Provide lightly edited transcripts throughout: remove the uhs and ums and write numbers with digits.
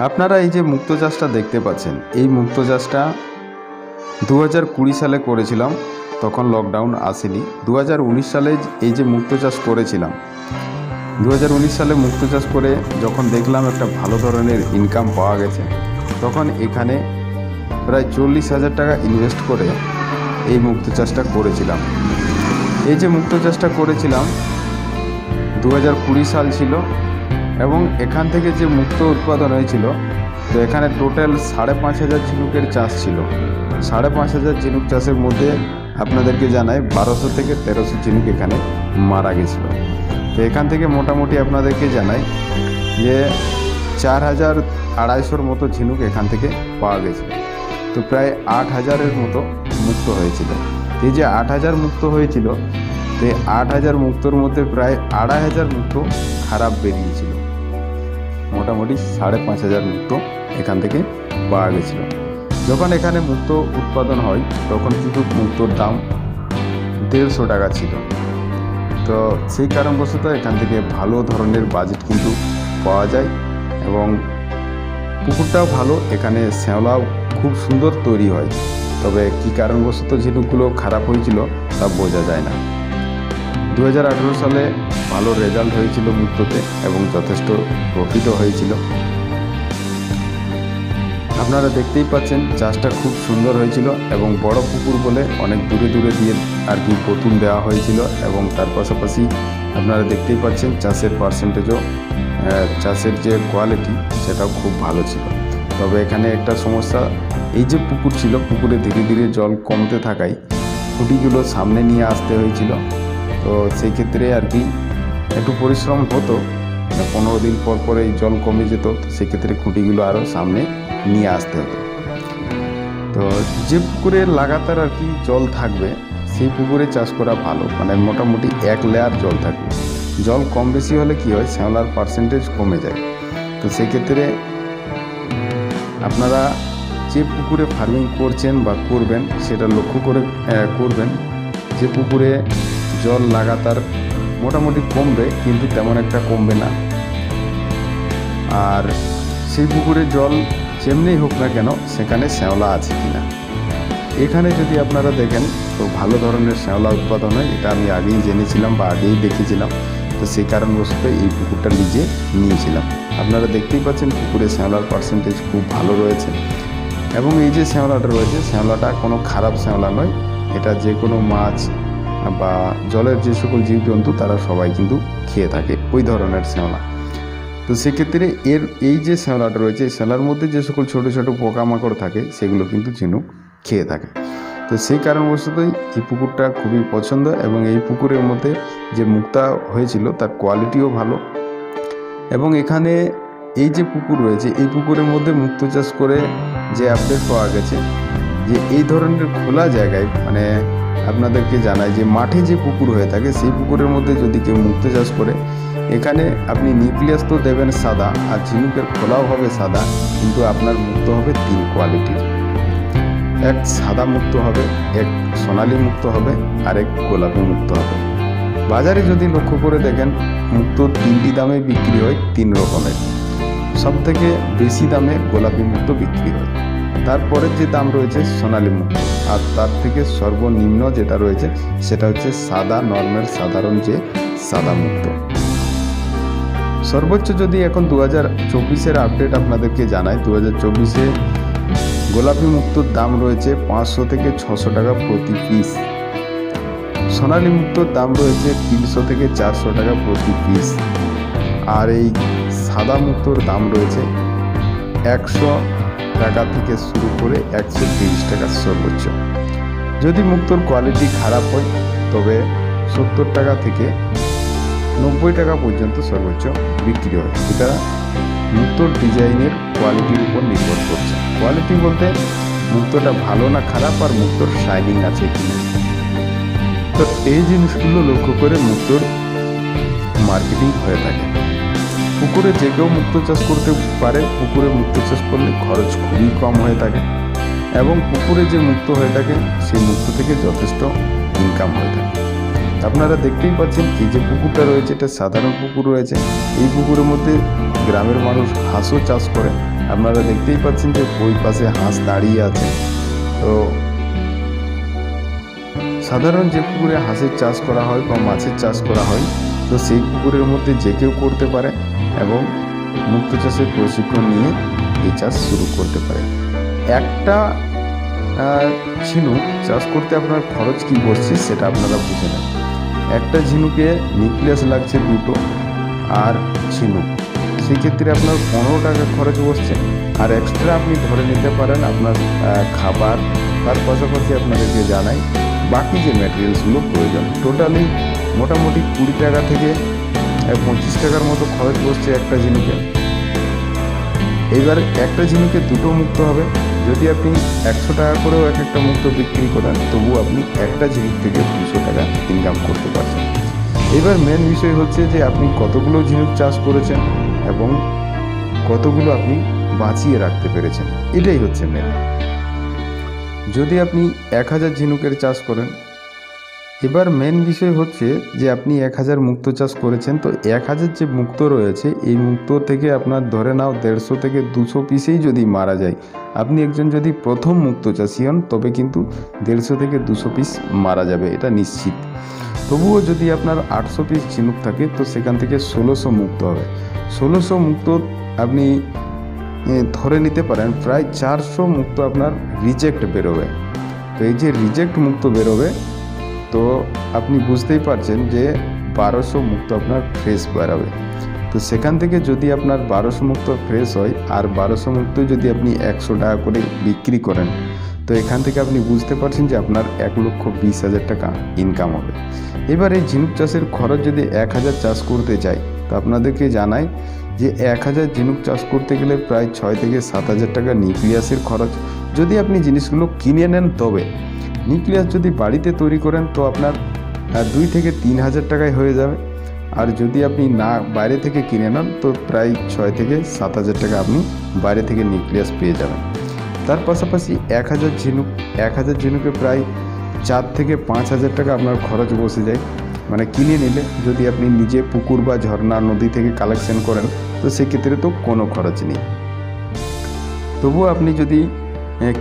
আপনারা এই যে মুক্তো চাষটা দেখতে পাচ্ছেন, এই মুক্তো চাষটা 2020 সালে করেছিলাম, তখন লকডাউন আসেনি। 2019 সালে এই যে মুক্তো চাষ করেছিলাম, 2019 সালে মুক্তো চাষ করে যখন দেখলাম একটা ভালো ধরনের ইনকাম পাওয়া গেছে, তখন এখানে প্রায় 40,000 টাকা ইনভেস্ট করে এই মুক্তো চাষটা করেছিলাম। এই যে মুক্তো চাষটা করেছিলাম 2020 সাল ছিল, এবং এখান থেকে যে মুক্তো উৎপাদন হয়েছিল, তো এখানে টোটাল 5,500 ঝিনুকের চাষ ছিল। 5,500 ঝিনুক চাষের মধ্যে আপনাদেরকে জানাই 1200 থেকে 1300 ঝিনুক এখানে মারা গেছিল। তো এখান থেকে মোটামুটি আপনাদেরকে জানাই যে 4,250 মতো ঝিনুক এখান থেকে পাওয়া গেছিল। তো প্রায় 8,000-এর মতো মুক্ত হয়েছিল। এই যে 8,000 মুক্ত হয়েছিল, তো এই 8,000 মুক্তর মধ্যে প্রায় 2,500 মুক্ত খারাপ বেরিয়েছিল। মোটামুটি 5,500 মুক্ত এখান থেকে পাওয়া গেছিল। যখন এখানে মুক্ত উৎপাদন হয়, তখন কিন্তু মুক্তোর দাম 150 টাকা ছিল। তো সেই কারণবশত এখান থেকে ভালো ধরনের বাজেট কিন্তু পাওয়া যায়, এবং পুকুরটাও ভালো, এখানে শ্যাওলাও খুব সুন্দর তৈরি হয়। তবে কী কারণবশত ঝিনুকগুলো খারাপ হয়েছিল তা বোঝা যায় না। 2018 সালে ভালো রেজাল্ট হয়েছিল মুক্তোতে, এবং যথেষ্ট প্রফিটও হয়েছিল। আপনারা দেখতেই পাচ্ছেন চাষটা খুব সুন্দর হয়েছিল, এবং বড় পুকুর বলে অনেক দূরে দূরে দিয়ে আর কি পুতুল দেওয়া হয়েছিল, এবং তার পাশাপাশি আপনারা দেখতেই পাচ্ছেন চাষের পার্সেন্টেজও, চাষের যে কোয়ালিটি সেটাও খুব ভালো ছিল। তবে এখানে একটা সমস্যা, এই যে পুকুর ছিল, পুকুরে ধীরে ধীরে জল কমতে থাকায় খুঁটিগুলো সামনে নিয়ে আসতে হয়েছিল। তো সেই ক্ষেত্রে আর কি একটু পরিশ্রম হতো, 15 দিন পর পর এই জল কমে যেত, সেক্ষেত্রে খুঁটিগুলো আরও সামনে নিয়ে আসতে হতো। তো যে পুকুরে লাগাতার আর কি জল থাকবে, সেই পুকুরে চাষ করা ভালো, মানে মোটামুটি 1 লেয়ার জল থাকবে। জল কম বেশি হলে কি হয়, শ্যাওলার পার্সেন্টেজ কমে যায়। তো সেক্ষেত্রে আপনারা যে পুকুরে ফার্মিং করছেন বা করবেন, সেটা লক্ষ্য করে করবেন যে পুকুরে জল লাগাতার মোটামুটি কমবে, কিন্তু তেমন একটা কমবে না। আর সেই পুকুরে জল যেমনি হোক না কেন, সেখানে শ্যাওলা আছে কিনা। এখানে যদি আপনারা দেখেন, তো ভালো ধরনের শ্যাওলা উৎপাদন হয়, এটা আমি আগেই জেনেছিলাম বা আগেই দেখেছিলাম। তো সেই কারণবশত এই পুকুরটা লিজে নিয়েছিলাম। আপনারা দেখতেই পাচ্ছেন পুকুরে শ্যাওলার পার্সেন্টেজ খুব ভালো রয়েছে, এবং এই যে শ্যাওলাটা রয়েছে, শ্যাওলাটা কোনো খারাপ শ্যাওলা নয়। এটা যে কোনো মাছ বা জলের যে সকল জীবজন্তু তারা সবাই কিন্তু খেয়ে থাকে, ওই ধরনের শ্যাওলা। তো সেক্ষেত্রে এই যে শ্যাওলাটা রয়েছে, এই শ্যাওলার মধ্যে যে সকল ছোটো ছোটো পোকামাকড় থাকে, সেগুলো কিন্তু ঝিনুক খেয়ে থাকে। তো সেই কারণবশতই এই পুকুরটা খুবই পছন্দ, এবং এই পুকুরের মধ্যে যে মুক্তা হয়েছিল তার কোয়ালিটিও ভালো। এবং এখানে এই যে পুকুর রয়েছে, এই পুকুরের মধ্যে মুক্তো চাষ করে যে আপডেট পাওয়া গেছে, যে এই ধরনের খোলা জায়গায়, মানে আপনাদেরকে জানাই যে মাঠে যে পুকুর হয়ে থাকে, সেই পুকুরের মধ্যে যদি কেউ মুক্তো চাষ করে, এখানে আপনি নিউক্লিয়াস তো দেবেন সাদা, আর ঝিনুকের খোলাও হবে সাদা, কিন্তু আপনার মুক্তো হবে 3 কোয়ালিটির। এক সাদা মুক্তো হবে, এক সোনালী মুক্তো হবে, আর এক গোলাপি মুক্তো হবে। বাজারে যদি লক্ষ্য করে দেখেন, মুক্তো 3টি দামে বিক্রি হয়, 3 রকমের। সবথেকে বেশি দামে গোলাপি মুক্তো বিক্রি হয়, তারপরে যে দাম রয়েছে সোনালী মুক্তো, আর তার থেকে সর্বনিম্ন যেটা রয়েছে সেটা হচ্ছে সাদা নর্মাল সাধারণ যে সাদা মুক্তো। সর্বোচ্চ যদি এখন 2024-এর আপডেট আপনাদেরকে জানাই, 2024-এ গোলাপি মুক্তোর দাম রয়েছে 500 থেকে 600 টাকা প্রতি পিস। সোনালী মুক্তোর দাম রয়েছে 300 থেকে 400 টাকা প্রতি পিস। আর এই সাদা মুক্তোর দাম রয়েছে 100 টাকা থেকে শুরু করে 130 টাকা সর্বোচ্চ। যদি মুক্তোর কোয়ালিটি খারাপ হয়, তবে 70 টাকা থেকে 90 টাকা পর্যন্ত সর্বোচ্চ বিক্রি হয়। এটা মুক্তোর ডিজাইনের কোয়ালিটির উপর নির্ভর করছে। কোয়ালিটি বলতে মুক্তোটা ভালো না খারাপ, আর মুক্তোর শাইনিং আছে কিনা। তো এই জিনিসগুলো লক্ষ্য করে মুক্তোর মার্কেটিং হয়ে থাকে। পুকুরে যে কেউ মুক্তো চাষ করতে পারে, পুকুরে মুক্তো চাষ করলে খরচ খুবই কম হয়ে থাকে। এবং পুকুরে যে মুক্ত হয়ে থাকে সেই মুক্ত থেকে যথেষ্ট ইনকাম হয়ে থাকে। আপনারা দেখতেই পাচ্ছেন এই যে পুকুরটা রয়েছে এটা সাধারণ পুকুর রয়েছে। এই পুকুরের মধ্যে গ্রামের মানুষ হাঁসও চাষ করে। আপনারা দেখতেই পাচ্ছেন যে ওই পাশে হাঁস দাঁড়িয়ে আছে। তো সাধারণ যে পুকুরে হাঁসের চাষ করা হয় বা মাছের চাষ করা হয়, তো সেই পুকুরের মধ্যে যে কেউ করতে পারে এবং মুক্ত চাষের প্রশিক্ষণ নিয়ে এই চাষ শুরু করতে পারে। একটা ঝিনুক চাষ করতে আপনার খরচ কী পড়ছে সেটা আপনারা বুঝে নেন। একটা ঝিনুকে নিউক্লিয়াস লাগছে 2টো আর ঝিনুক, সেক্ষেত্রে আপনার 15 টাকা খরচ বসছে। আর এক্সট্রা আপনি ধরে নিতে পারেন আপনার খাবার, তার পাশাপাশি আপনাদেরকে জানাই বাকি যে ম্যাটেরিয়ালসগুলো প্রয়োজন। টোটালি মোটামুটি 20 টাকা থেকে 25 টাকার মতো খরচ বসছে একটা ঝিনুকে। এইবার একটা ঝিনুকে 2টো মুক্ত হবে। যদি আপনি 100 টাকা করেও এক একটা মুক্ত বিক্রি করেন, তবু আপনি একটা ঝিনুক থেকে 200 টাকা ইনকাম করতে পারছেন। এবার মেন বিষয় হচ্ছে যে আপনি কতগুলো ঝিনুক চাষ করেছেন এবং কতগুলো আপনি বাঁচিয়ে রাখতে পেরেছেন, এটাই হচ্ছে মেন। যদি আপনি 1000 ঝিনুকের চাষ করেন, এবার মেন বিষয় হচ্ছে যে আপনি 1000 মুক্ত চাষ করেছেন, তো 1000 যে মুক্ত রয়েছে এই মুক্ত থেকে আপনার ধরে নাও 150 থেকে 200 পিসেই যদি মারা যায়, আপনি একজন যদি প্রথম মুক্ত চাষি হন তবে কিন্তু 150 থেকে 200 পিস মারা যাবে, এটা নিশ্চিত। তবুও যদি আপনার 800 পিস ঝিনুক থাকে তো সেখান থেকে 1600 মুক্ত হবে। 1600 মুক্ত আপনি ধরে নিতে পারেন প্রায় 400 মুক্ত আপনার রিজেক্ট বেরোবে। তো এই যে রিজেক্ট মুক্ত বেরোবে, তো আপনি বুঝতেই পারছেন যে 1200 মুক্ত আপনার ফ্রেশ বেরোবে। তো সেখান থেকে যদি আপনার 1200 মুক্ত ফ্রেশ হয় আর 1200 মুক্ত যদি আপনি 100 টাকা করে বিক্রি করেন, তো এখান থেকে আপনি বুঝতে পারছেন যে আপনার 1,20,000 টাকা ইনকাম হবে। এবার এই ঝিনুক চাষের খরচ যদি 1000 চাষ করতে চাই, তো আপনাদেরকে জানাই যে 1000 ঝিনুক চাষ করতে গেলে প্রায় 6 থেকে 7000 টাকা নিউক্লিয়াসের খরচ। যদি আপনি জিনিসগুলো কিনে নেন, তবে নিউক্লিয়াস যদি বাড়িতে তৈরি করেন তো আপনার 2 থেকে 3000 টাকায় হয়ে যাবে। আর যদি আপনি না বাইরে থেকে কিনে নেন তো প্রায় 6 থেকে 7000 টাকা আপনি বাইরে থেকে নিউক্লিয়াস পেয়ে যাবেন। তার পাশাপাশি 1000 ঝিনুকে প্রায় 4 থেকে 5000 টাকা আপনার খরচ বসে যায়, মানে কিনে নিলে। যদি আপনি নিজে পুকুর বা ঝর্ণা নদী থেকে কালেকশন করেন তো সেক্ষেত্রে তো কোনো খরচ নেই। তবুও আপনি যদি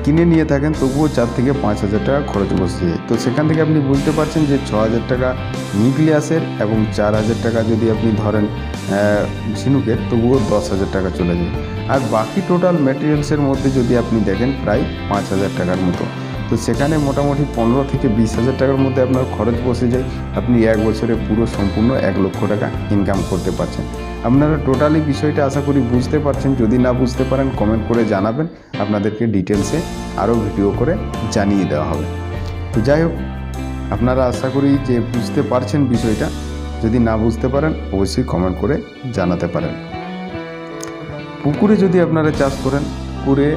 কিনে নিয়ে থাকেন তবুও 4 থেকে 5000 টাকা খরচ বসে যায়। তো সেখান থেকে আপনি বুঝতে পারছেন যে 6000 টাকা নিউক্লিয়াসের এবং 4000 টাকা যদি আপনি ধরেন ঝিনুকের, তবুও 10,000 টাকা চলে যায়। আর বাকি টোটাল ম্যাটেরিয়ালসের মধ্যে যদি আপনি দেখেন প্রায় 5000 টাকার মতো। তো সেখানে মোটামুটি 15 থেকে 20,000 টাকার মধ্যে আপনার খরচ বসে যায়। আপনি 1 বছরে পুরো সম্পূর্ণ 1 লক্ষ টাকা ইনকাম করতে পারছেন। আপনারা টোটালি বিষয়টা আশা করি বুঝতে পারছেন। যদি না বুঝতে পারেন কমেন্ট করে জানাবেন, আপনাদেরকে ডিটেলসে আরও ভিডিও করে জানিয়ে দেওয়া হবে। তো যাই হোক, আপনারা আশা করি যে বুঝতে পারছেন বিষয়টা। যদি না বুঝতে পারেন অবশ্যই কমেন্ট করে জানাতে পারেন। পুকুরে যদি আপনারা চাষ করেন, পুকুরে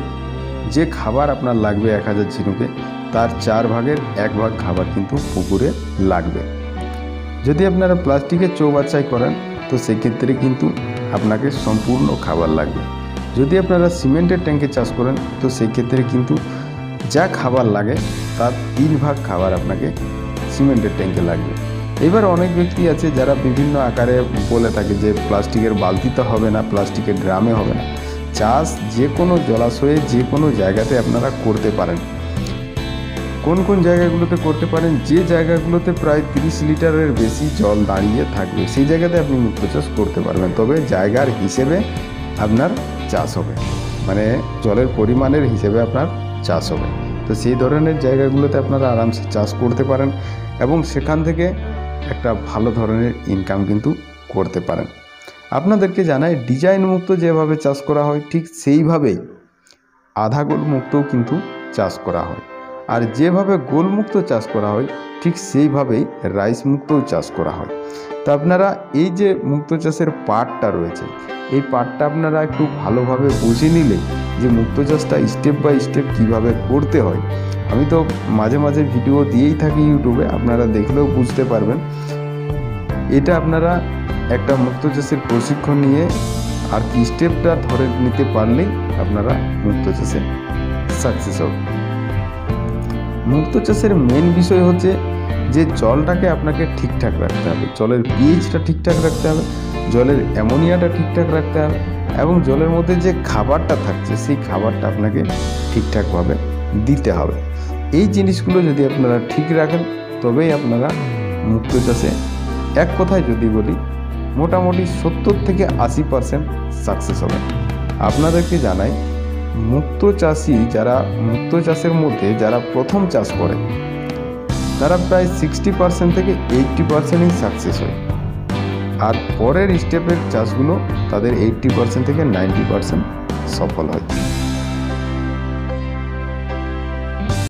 যে খাবার আপনার লাগবে 1000 ঝিনুকে, তার 4 ভাগের 1 ভাগ খাবার কিন্তু পুকুরে লাগবে। যদি আপনারা প্লাস্টিকের চৌবাচ্চায় করেন তো সেক্ষেত্রে কিন্তু আপনাকে সম্পূর্ণ খাবার লাগবে। যদি আপনারা সিমেন্টের ট্যাঙ্কে চাষ করেন তো সেক্ষেত্রে কিন্তু যা খাবার লাগে তার 3 ভাগ খাবার আপনাকে সিমেন্টের ট্যাঙ্কে লাগবে। এবার অনেক ব্যক্তি আছে যারা বিভিন্ন আকারে বলে থাকে যে প্লাস্টিকের বালতিতে হবে না, প্লাস্টিকের ড্রামে হবে না। চাষ যে কোনো জলাশয়ে যে কোনো জায়গাতে আপনারা করতে পারেন। কোন কোন জায়গাগুলোতে করতে পারেন? যে জায়গাগুলোতে প্রায় 30 লিটারের বেশি জল দাঁড়িয়ে থাকবে সেই জায়গাতে আপনি মুক্ত চাষ করতে পারবেন। তবে জায়গার হিসেবে আপনার চাষ হবে, মানে জলের পরিমাণের হিসেবে আপনার চাষ হবে। তো সেই ধরনের জায়গাগুলোতে আপনারা আরামসে চাষ করতে পারেন এবং সেখান থেকে একটা ভালো ধরনের ইনকাম কিন্তু করতে পারেন। আপনাদেরকে জানাই ডিজাইন মুক্ত যেভাবে চাষ করা হয় ঠিক সেইভাবেই আধা গোল মুক্তও কিন্তু চাষ করা হয়। আর যেভাবে গোলমুক্ত চাষ করা হয় ঠিক সেইভাবেই রাইস মুক্তও চাষ করা হয়। তো আপনারা এই যে মুক্ত চাষের পার্টটা রয়েছে, এই পার্টটা আপনারা একটু ভালোভাবে বুঝে নিলে যে মুক্ত চাষটা স্টেপ বাই স্টেপ কীভাবে করতে হয়। আমি তো মাঝে মাঝে ভিডিও দিয়েই থাকি ইউটিউবে, আপনারা দেখলেও বুঝতে পারবেন। এটা আপনারা একটা মুক্ত চাষের প্রশিক্ষণ নিয়ে আর কি স্টেপটা ধরে নিতে পারলেই আপনারা মুক্ত চাষে সাকসেস হবে। মুক্তো চাষের মেন বিষয় হচ্ছে যে জলটাকে আপনাকে ঠিকঠাক রাখতে হবে, জলের পিএইচটা ঠিকঠাক রাখতে হবে, জলের অ্যামোনিয়াটা ঠিকঠাক রাখতে হবে, এবং জলের মধ্যে যে খাবারটা থাকছে সেই খাবারটা আপনাকে ঠিকঠাকভাবে দিতে হবে। এই জিনিসগুলো যদি আপনারা ঠিক রাখেন তবেই আপনারা মুক্তো চাষে এক কথায় যদি বলি মোটামুটি 70 থেকে 80% সাকসেস হবে। আপনাদেরকে জানাই, মুক্তো চাষি যারা মুক্তো চাষের মধ্যে যারা প্রথম চাষ করে তারা প্রায় 60% থেকে 80%ই সাকসেস হয়, আর পরের স্টেপের চাষগুলো তাদের 80% থেকে 90% সফল হয়।